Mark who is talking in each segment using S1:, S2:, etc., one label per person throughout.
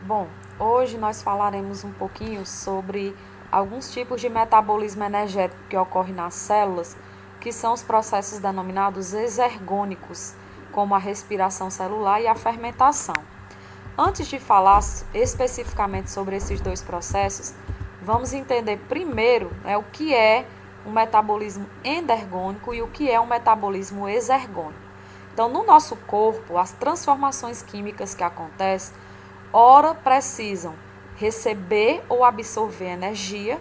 S1: Bom, hoje nós falaremos um pouquinho sobre alguns tipos de metabolismo energético que ocorrem nas células, que são os processos denominados exergônicos, como a respiração celular e a fermentação. Antes de falar especificamente sobre esses dois processos, vamos entender primeiro o que é um metabolismo endergônico e o que é um metabolismo exergônico. Então, no nosso corpo, as transformações químicas que acontecem, ora precisam receber ou absorver energia,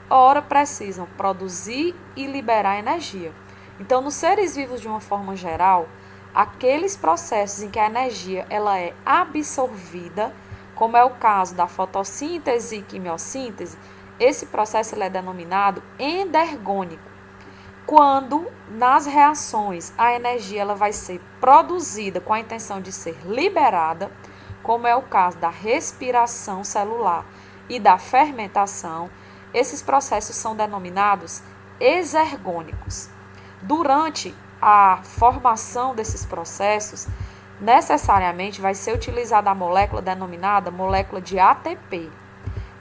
S1: ora precisam produzir e liberar energia. Então, nos seres vivos de uma forma geral, aqueles processos em que a energia ela é absorvida, como é o caso da fotossíntese e quimiossíntese, esse processo ele é denominado endergônico. Quando nas reações a energia ela vai ser produzida com a intenção de ser liberada, como é o caso da respiração celular e da fermentação, esses processos são denominados exergônicos. Durante a formação desses processos, necessariamente vai ser utilizada a molécula denominada molécula de ATP.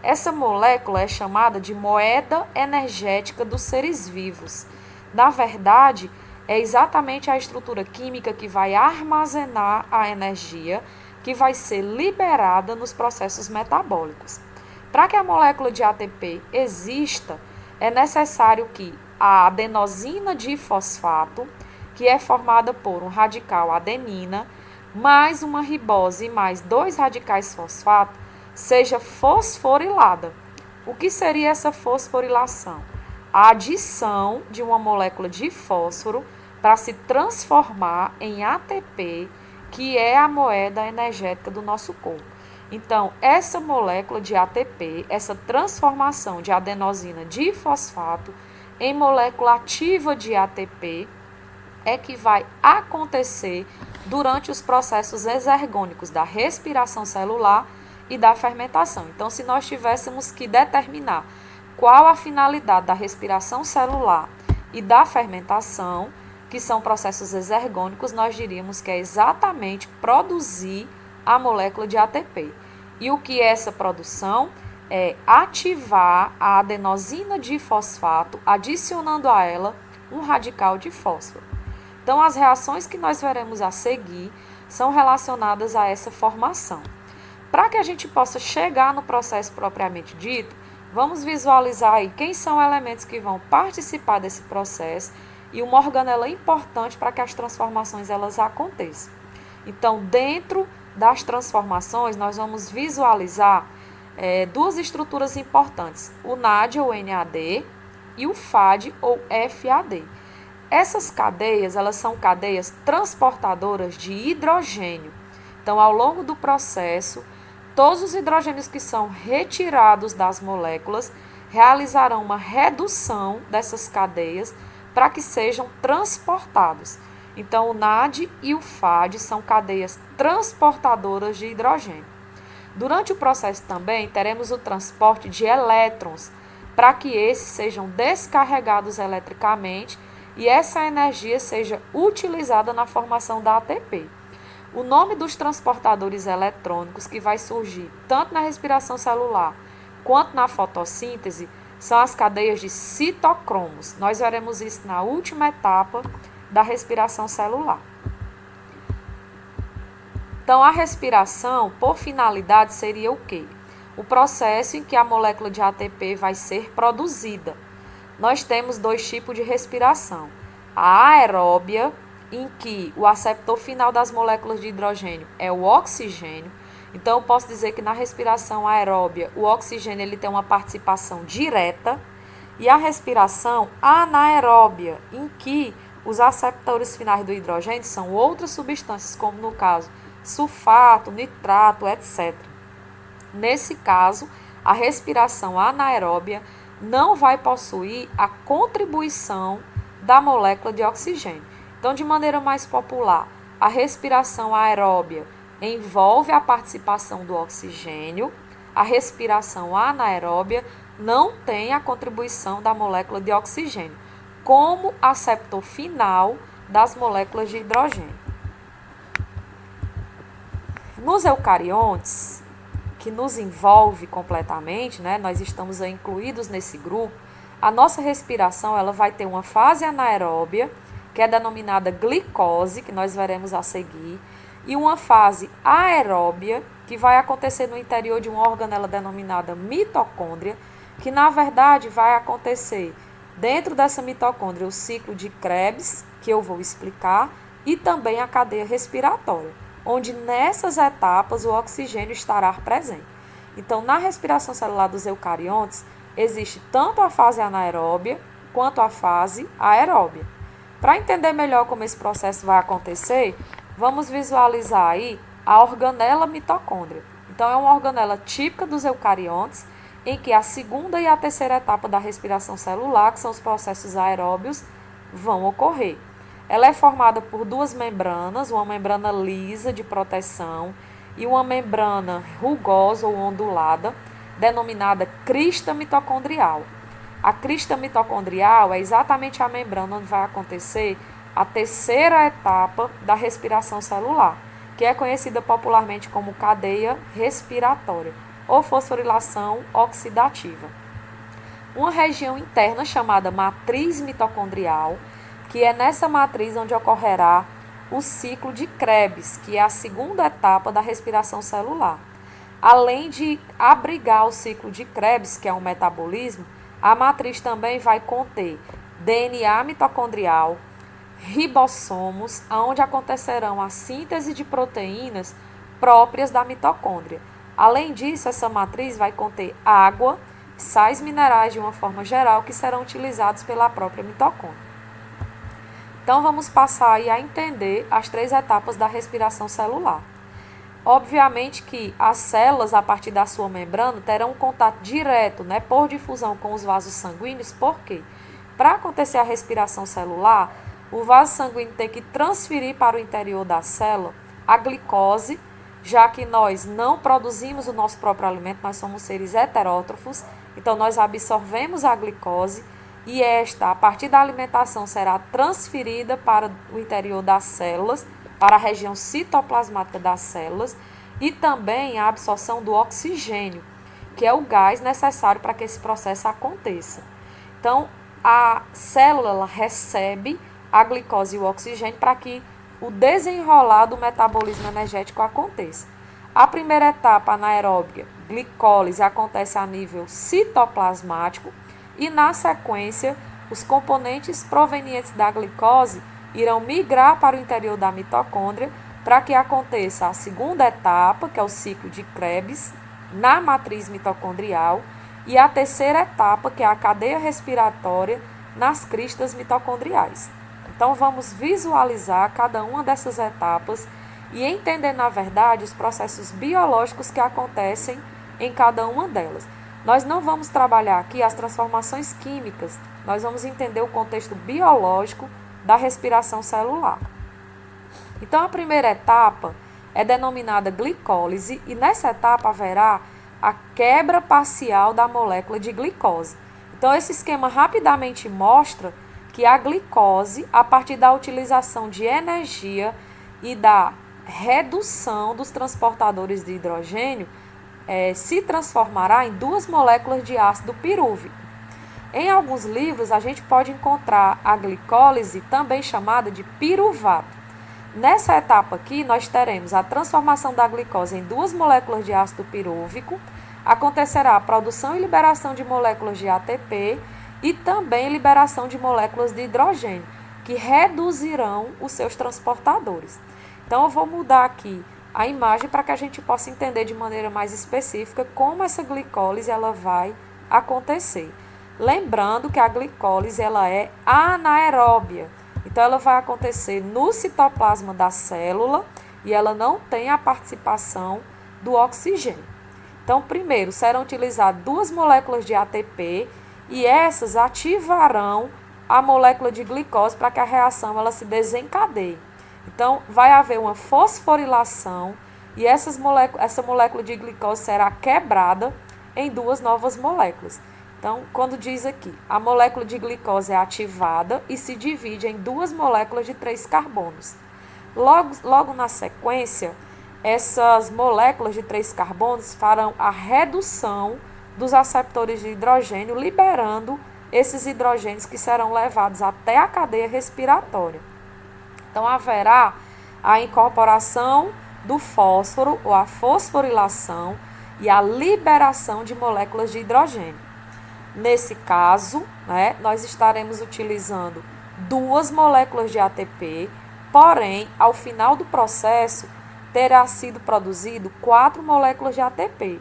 S1: Essa molécula é chamada de moeda energética dos seres vivos. Na verdade, é exatamente a estrutura química que vai armazenar a energia que vai ser liberada nos processos metabólicos. Para que a molécula de ATP exista, é necessário que a adenosina difosfato, que é formada por um radical adenina, mais uma ribose e mais dois radicais fosfato, seja fosforilada. O que seria essa fosforilação? A adição de uma molécula de fósforo para se transformar em ATP, que é a moeda energética do nosso corpo. Então, essa molécula de ATP, essa transformação de adenosina difosfato em molécula ativa de ATP, é que vai acontecer durante os processos exergônicos da respiração celular e da fermentação. Então, se nós tivéssemos que determinar qual a finalidade da respiração celular e da fermentação, que são processos exergônicos, nós diríamos que é exatamente produzir a molécula de ATP. E o que é essa produção? É ativar a adenosina difosfato, adicionando a ela um radical de fósforo. Então, as reações que nós veremos a seguir são relacionadas a essa formação. Para que a gente possa chegar no processo propriamente dito, vamos visualizar aí quem são os elementos que vão participar desse processo e uma organela importante para que as transformações elas aconteçam. Então, dentro das transformações, nós vamos visualizar duas estruturas importantes, o NAD ou NAD e o FAD ou FAD. Essas cadeias, elas são cadeias transportadoras de hidrogênio. Então, ao longo do processo, todos os hidrogênios que são retirados das moléculas realizarão uma redução dessas cadeias para que sejam transportados. Então, o NAD e o FAD são cadeias transportadoras de hidrogênio. Durante o processo também teremos o transporte de elétrons para que esses sejam descarregados eletricamente e essa energia seja utilizada na formação da ATP. O nome dos transportadores eletrônicos que vai surgir tanto na respiração celular quanto na fotossíntese são as cadeias de citocromos. Nós veremos isso na última etapa da respiração celular. Então, a respiração, por finalidade, seria o quê? O processo em que a molécula de ATP vai ser produzida. Nós temos dois tipos de respiração. A aeróbia, em que o aceptor final das moléculas de hidrogênio é o oxigênio. Então, eu posso dizer que na respiração aeróbia, o oxigênio ele tem uma participação direta. E a respiração anaeróbia, em que os aceptores finais do hidrogênio são outras substâncias, como no caso sulfato, nitrato, etc. Nesse caso, a respiração anaeróbia não vai possuir a contribuição da molécula de oxigênio. Então, de maneira mais popular, a respiração aeróbia envolve a participação do oxigênio, a respiração anaeróbia não tem a contribuição da molécula de oxigênio, como aceptor final das moléculas de hidrogênio. Nos eucariontes, que nos envolve completamente, né? Nós estamos incluídos nesse grupo. A nossa respiração ela vai ter uma fase anaeróbia, que é denominada glicose, que nós veremos a seguir, e uma fase aeróbia, que vai acontecer no interior de uma organela denominada mitocôndria, que na verdade vai acontecer dentro dessa mitocôndria o ciclo de Krebs, que eu vou explicar, e também a cadeia respiratória, onde nessas etapas o oxigênio estará presente. Então, na respiração celular dos eucariontes, existe tanto a fase anaeróbia quanto a fase aeróbia. Para entender melhor como esse processo vai acontecer, vamos visualizar aí a organela mitocôndria. Então, é uma organela típica dos eucariontes, em que a segunda e a terceira etapa da respiração celular, que são os processos aeróbios, vão ocorrer. Ela é formada por duas membranas, uma membrana lisa de proteção e uma membrana rugosa ou ondulada, denominada crista mitocondrial. A crista mitocondrial é exatamente a membrana onde vai acontecer a terceira etapa da respiração celular, que é conhecida popularmente como cadeia respiratória ou fosforilação oxidativa. Uma região interna chamada matriz mitocondrial, que é nessa matriz onde ocorrerá o ciclo de Krebs, que é a segunda etapa da respiração celular. Além de abrigar o ciclo de Krebs, que é um metabolismo, a matriz também vai conter DNA mitocondrial, ribossomos, onde acontecerão a síntese de proteínas próprias da mitocôndria. Além disso, essa matriz vai conter água, sais minerais de uma forma geral, que serão utilizados pela própria mitocôndria. Então, vamos passar aí a entender as três etapas da respiração celular. Obviamente que as células, a partir da sua membrana, terão um contato direto, né, por difusão com os vasos sanguíneos. Por quê? Para acontecer a respiração celular, o vaso sanguíneo tem que transferir para o interior da célula a glicose, já que nós não produzimos o nosso próprio alimento, nós somos seres heterótrofos, então nós absorvemos a glicose e esta, a partir da alimentação, será transferida para o interior das células, para a região citoplasmática das células, e também a absorção do oxigênio, que é o gás necessário para que esse processo aconteça. Então, a célula ela recebe a glicose e o oxigênio para que o desenrolar do metabolismo energético aconteça. A primeira etapa anaeróbica, glicólise, acontece a nível citoplasmático e, na sequência, os componentes provenientes da glicose irão migrar para o interior da mitocôndria para que aconteça a segunda etapa, que é o ciclo de Krebs, na matriz mitocondrial, e a terceira etapa, que é a cadeia respiratória, nas cristas mitocondriais. Então, vamos visualizar cada uma dessas etapas e entender, na verdade, os processos biológicos que acontecem em cada uma delas. Nós não vamos trabalhar aqui as transformações químicas, nós vamos entender o contexto biológico da respiração celular. Então, a primeira etapa é denominada glicólise e nessa etapa haverá a quebra parcial da molécula de glicose. Então, esse esquema rapidamente mostra que a glicose, a partir da utilização de energia e da redução dos transportadores de hidrogênio, se transformará em duas moléculas de ácido pirúvico. Em alguns livros, a gente pode encontrar a glicólise, também chamada de piruvato. Nessa etapa aqui, nós teremos a transformação da glicose em duas moléculas de ácido pirúvico, acontecerá a produção e liberação de moléculas de ATP e também liberação de moléculas de hidrogênio, que reduzirão os seus transportadores. Então, eu vou mudar aqui a imagem para que a gente possa entender de maneira mais específica como essa glicólise ela vai acontecer. Lembrando que a glicólise ela é anaeróbia, então ela vai acontecer no citoplasma da célula e ela não tem a participação do oxigênio. Então, primeiro, serão utilizadas duas moléculas de ATP e essas ativarão a molécula de glicose para que a reação ela se desencadeie. Então, vai haver uma fosforilação e essa molécula de glicose será quebrada em duas novas moléculas. Então, quando diz aqui, a molécula de glicose é ativada e se divide em duas moléculas de 3 carbonos. Logo na sequência, essas moléculas de 3 carbonos farão a redução dos aceptores de hidrogênio, liberando esses hidrogênios que serão levados até a cadeia respiratória. Então, haverá a incorporação do fósforo ou a fosforilação e a liberação de moléculas de hidrogênio. Nesse caso, nós estaremos utilizando 2 moléculas de ATP, porém, ao final do processo, terá sido produzido 4 moléculas de ATP.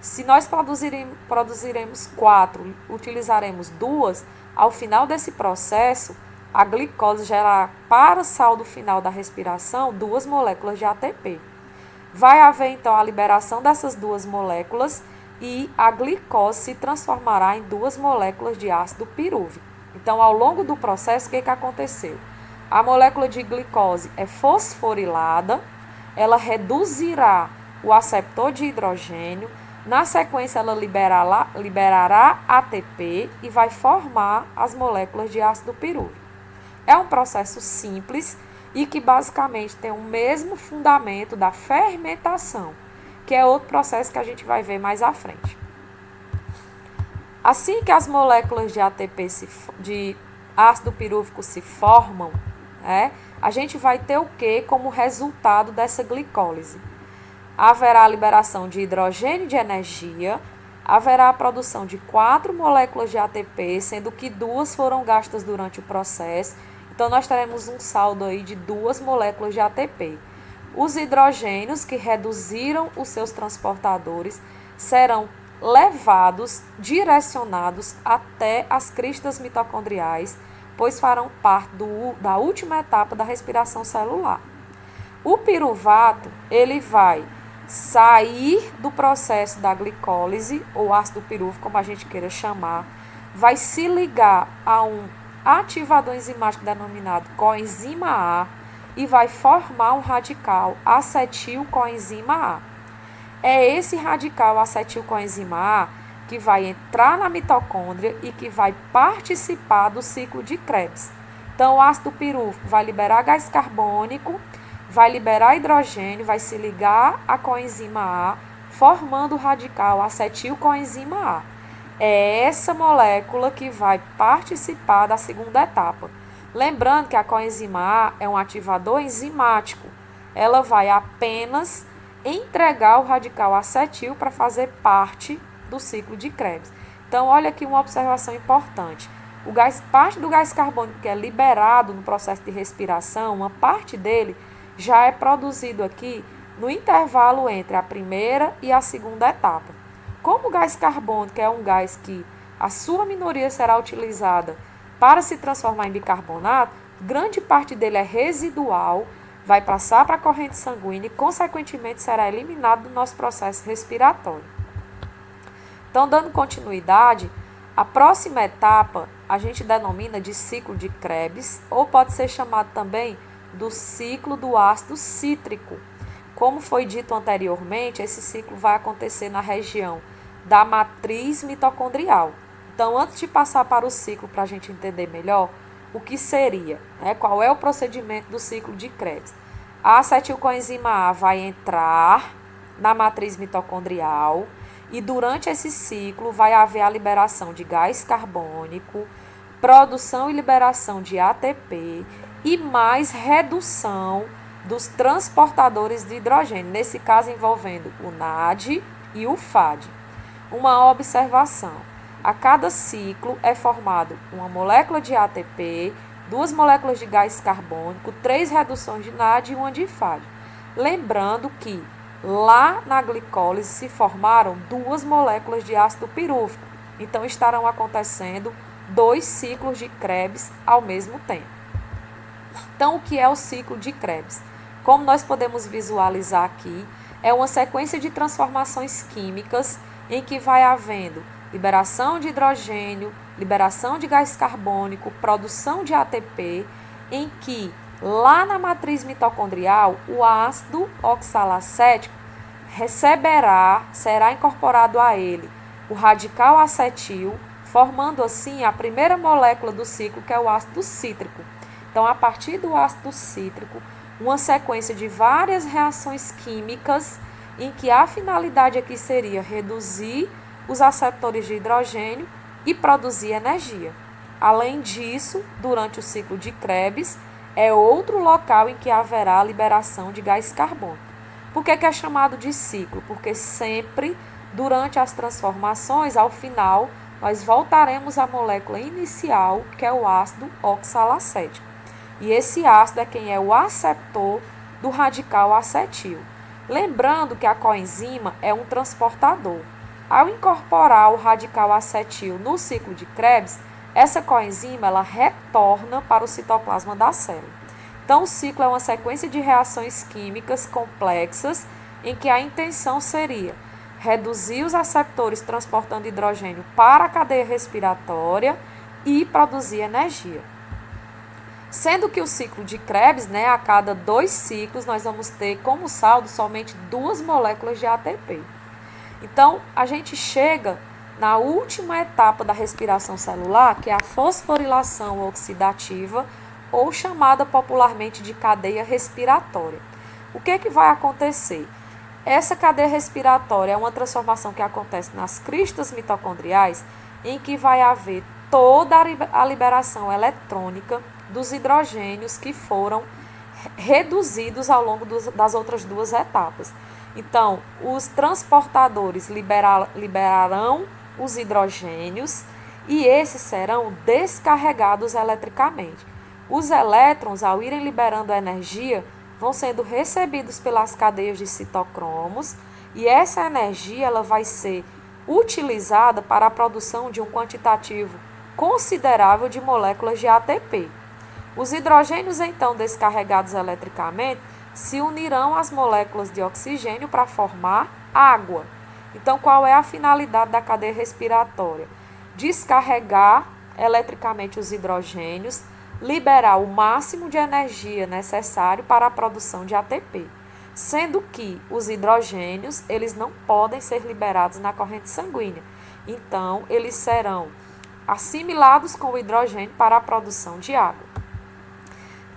S1: Se nós produziremos 4, utilizaremos 2, ao final desse processo, a glicose gerará para o saldo final da respiração 2 moléculas de ATP. Vai haver então a liberação dessas 2 moléculas e a glicose se transformará em 2 moléculas de ácido pirúvico. Então, ao longo do processo, o que aconteceu? A molécula de glicose é fosforilada, ela reduzirá o aceptor de hidrogênio, na sequência ela liberará ATP e vai formar as moléculas de ácido pirúvico. É um processo simples e que basicamente tem o mesmo fundamento da fermentação, que é outro processo que a gente vai ver mais à frente. Assim que as moléculas de ATP, de ácido pirúvico se formam, a gente vai ter o que como resultado dessa glicólise? Haverá a liberação de hidrogênio de energia, haverá a produção de 4 moléculas de ATP, sendo que 2 foram gastas durante o processo. Então, nós teremos um saldo aí de 2 moléculas de ATP. Os hidrogênios que reduziram os seus transportadores serão levados, direcionados até as cristas mitocondriais, pois farão parte da última etapa da respiração celular. O piruvato, ele vai sair do processo da glicólise, ou ácido pirúvico, como a gente queira chamar, vai se ligar a um ativador enzimático denominado coenzima A e vai formar um radical acetil-coenzima A. É esse radical acetil-coenzima A que vai entrar na mitocôndria e que vai participar do ciclo de Krebs. Então, o ácido pirúvico vai liberar gás carbônico, vai liberar hidrogênio, vai se ligar à coenzima A, formando o radical acetil-coenzima A. É essa molécula que vai participar da segunda etapa. Lembrando que a coenzima A é um ativador enzimático. Ela vai apenas entregar o radical acetil para fazer parte do ciclo de Krebs. Então, olha aqui uma observação importante. Parte do gás carbônico que é liberado no processo de respiração, uma parte dele já é produzido aqui no intervalo entre a primeira e a segunda etapa. Como o gás carbônico é um gás que a sua minoria será utilizada para se transformar em bicarbonato, grande parte dele é residual, vai passar para a corrente sanguínea e, consequentemente, será eliminado do nosso processo respiratório. Então, dando continuidade, a próxima etapa a gente denomina de ciclo de Krebs, ou pode ser chamado também do ciclo do ácido cítrico. Como foi dito anteriormente, esse ciclo vai acontecer na região da matriz mitocondrial. Então, antes de passar para o ciclo, para a gente entender melhor o que seria, qual é o procedimento do ciclo de Krebs. A acetilcoenzima A vai entrar na matriz mitocondrial e durante esse ciclo vai haver a liberação de gás carbônico, produção e liberação de ATP e mais redução dos transportadores de hidrogênio, nesse caso envolvendo o NAD e o FAD. Uma observação: a cada ciclo é formado uma molécula de ATP, 2 moléculas de gás carbônico, 3 reduções de NAD e uma de FAD. Lembrando que lá na glicólise se formaram 2 moléculas de ácido pirúvico, então estarão acontecendo 2 ciclos de Krebs ao mesmo tempo. Então, o que é o ciclo de Krebs? Como nós podemos visualizar aqui, é uma sequência de transformações químicas em que vai havendo liberação de hidrogênio, liberação de gás carbônico, produção de ATP, em que lá na matriz mitocondrial o ácido oxalacético será incorporado a ele o radical acetil, formando assim a primeira molécula do ciclo, que é o ácido cítrico. Então, a partir do ácido cítrico, uma sequência de várias reações químicas em que a finalidade aqui seria reduzir os aceptores de hidrogênio e produzir energia. Além disso, durante o ciclo de Krebs, é outro local em que haverá liberação de gás carbônico. Por que é chamado de ciclo? Porque sempre, durante as transformações, ao final, nós voltaremos à molécula inicial, que é o ácido oxalacético. E esse ácido é quem é o aceptor do radical acetil. Lembrando que a coenzima é um transportador. Ao incorporar o radical acetil no ciclo de Krebs, essa coenzima ela retorna para o citoplasma da célula. Então, o ciclo é uma sequência de reações químicas complexas em que a intenção seria reduzir os aceptores transportando hidrogênio para a cadeia respiratória e produzir energia. Sendo que o ciclo de Krebs, a cada 2 ciclos, nós vamos ter como saldo somente 2 moléculas de ATP. Então, a gente chega na última etapa da respiração celular, que é a fosforilação oxidativa, ou chamada popularmente de cadeia respiratória. O que vai acontecer? Essa cadeia respiratória é uma transformação que acontece nas cristas mitocondriais, em que vai haver toda a liberação eletrônica dos hidrogênios que foram reduzidos ao longo das outras 2 etapas. Então, os transportadores liberarão os hidrogênios e esses serão descarregados eletricamente. Os elétrons, ao irem liberando a energia, vão sendo recebidos pelas cadeias de citocromos e essa energia ela vai ser utilizada para a produção de um quantitativo considerável de moléculas de ATP. Os hidrogênios, então, descarregados eletricamente, se unirão às moléculas de oxigênio para formar água. Então, qual é a finalidade da cadeia respiratória? Descarregar eletricamente os hidrogênios, liberar o máximo de energia necessário para a produção de ATP, sendo que os hidrogênios eles não podem ser liberados na corrente sanguínea. Então, eles serão assimilados com o hidrogênio para a produção de água.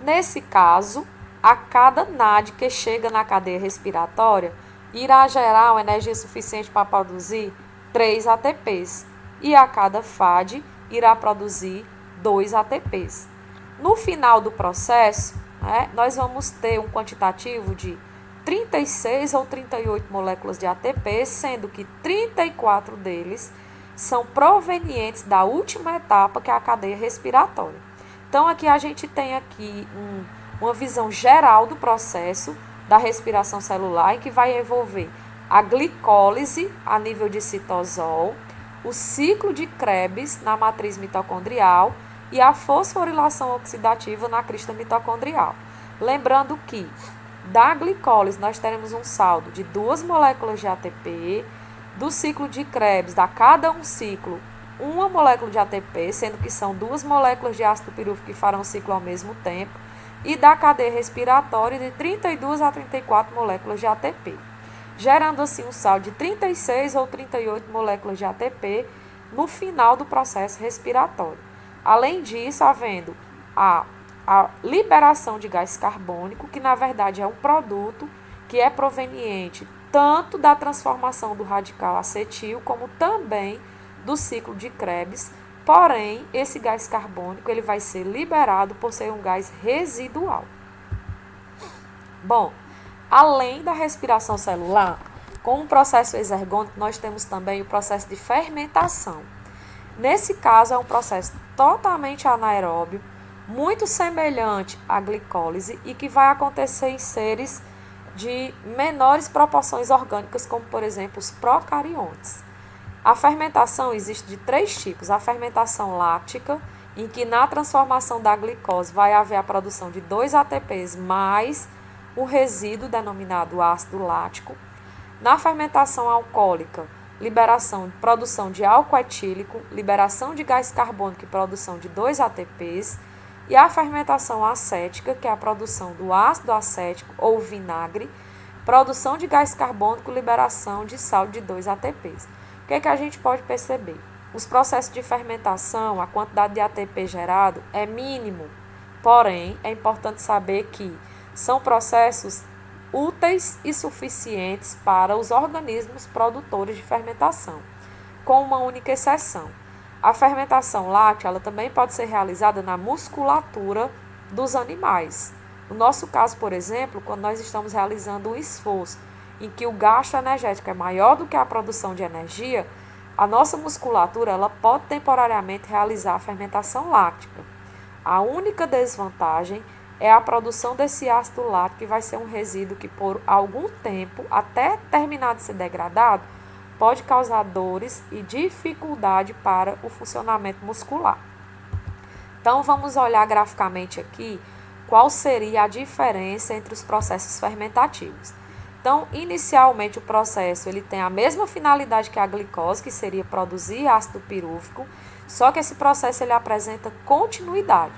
S1: Nesse caso, a cada NAD que chega na cadeia respiratória irá gerar uma energia suficiente para produzir 3 ATPs e a cada FAD irá produzir 2 ATPs. No final do processo, nós vamos ter um quantitativo de 36 ou 38 moléculas de ATP, sendo que 34 deles são provenientes da última etapa, que é a cadeia respiratória. Então, aqui a gente tem uma visão geral do processo da respiração celular, em que vai envolver a glicólise a nível de citosol, o ciclo de Krebs na matriz mitocondrial e a fosforilação oxidativa na crista mitocondrial. Lembrando que da glicólise nós teremos um saldo de 2 moléculas de ATP, do ciclo de Krebs, da cada um ciclo, 1 molécula de ATP, sendo que são 2 moléculas de ácido pirúvico que farão o ciclo ao mesmo tempo, e da cadeia respiratória de 32 a 34 moléculas de ATP, gerando assim um saldo de 36 ou 38 moléculas de ATP no final do processo respiratório. Além disso, havendo a liberação de gás carbônico, que na verdade é um produto que é proveniente tanto da transformação do radical acetil, como também do ciclo de Krebs. Porém, esse gás carbônico ele vai ser liberado por ser um gás residual. Bom, além da respiração celular, com o processo exergônico, nós temos também o processo de fermentação. Nesse caso, é um processo totalmente anaeróbio, muito semelhante à glicólise e que vai acontecer em seres de menores proporções orgânicas, como, por exemplo, os procariontes. A fermentação existe de 3 tipos. A fermentação láctica, em que na transformação da glicose vai haver a produção de 2 ATPs mais um resíduo denominado ácido lático. Na fermentação alcoólica, produção de álcool etílico, liberação de gás carbônico e produção de 2 ATPs. E a fermentação acética, que é a produção do ácido acético ou vinagre, produção de gás carbônico e liberação de sal de 2 ATPs. O que a gente pode perceber? Os processos de fermentação, a quantidade de ATP gerado é mínimo, porém, é importante saber que são processos úteis e suficientes para os organismos produtores de fermentação, com uma única exceção. A fermentação láctea ela também pode ser realizada na musculatura dos animais. No nosso caso, por exemplo, quando nós estamos realizando um esforço em que o gasto energético é maior do que a produção de energia, a nossa musculatura ela pode temporariamente realizar a fermentação láctica. A única desvantagem é a produção desse ácido lático, que vai ser um resíduo que por algum tempo, até terminar de ser degradado, pode causar dores e dificuldade para o funcionamento muscular. Então, vamos olhar graficamente aqui qual seria a diferença entre os processos fermentativos. Então, inicialmente o processo ele tem a mesma finalidade que a glicose, que seria produzir ácido pirúvico, só que esse processo ele apresenta continuidade.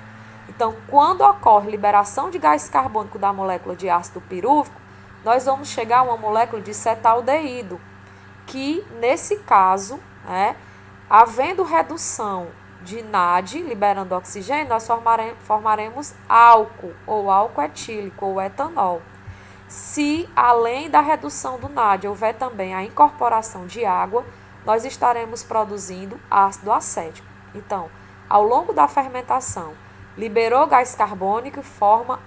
S1: Então, quando ocorre liberação de gás carbônico da molécula de ácido pirúvico, nós vamos chegar a uma molécula de cetaldeído, que nesse caso, havendo redução de NAD, liberando oxigênio, nós formaremos álcool, ou álcool etílico, ou etanol. Se, além da redução do NAD, houver também a incorporação de água, nós estaremos produzindo ácido acético. Então, ao longo da fermentação, liberou gás carbônico e forma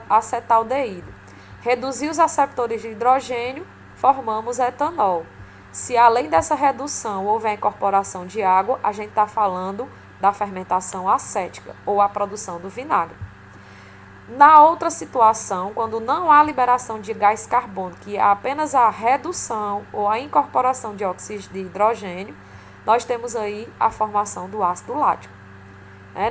S1: acetaldeído. Reduziu os aceptores de hidrogênio, formamos etanol. Se além dessa redução houver incorporação de água, a gente está falando da fermentação acética ou a produção do vinagre. Na outra situação, quando não há liberação de gás carbônico e há apenas a redução ou a incorporação de óxido de hidrogênio, nós temos aí a formação do ácido lático.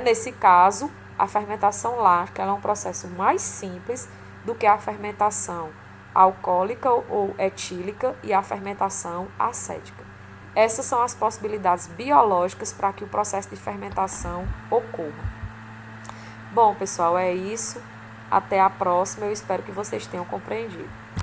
S1: Nesse caso, a fermentação lática é um processo mais simples do que a fermentação alcoólica ou etílica e a fermentação acética. Essas são as possibilidades biológicas para que o processo de fermentação ocorra. Bom, pessoal, é isso. Até a próxima. Eu espero que vocês tenham compreendido.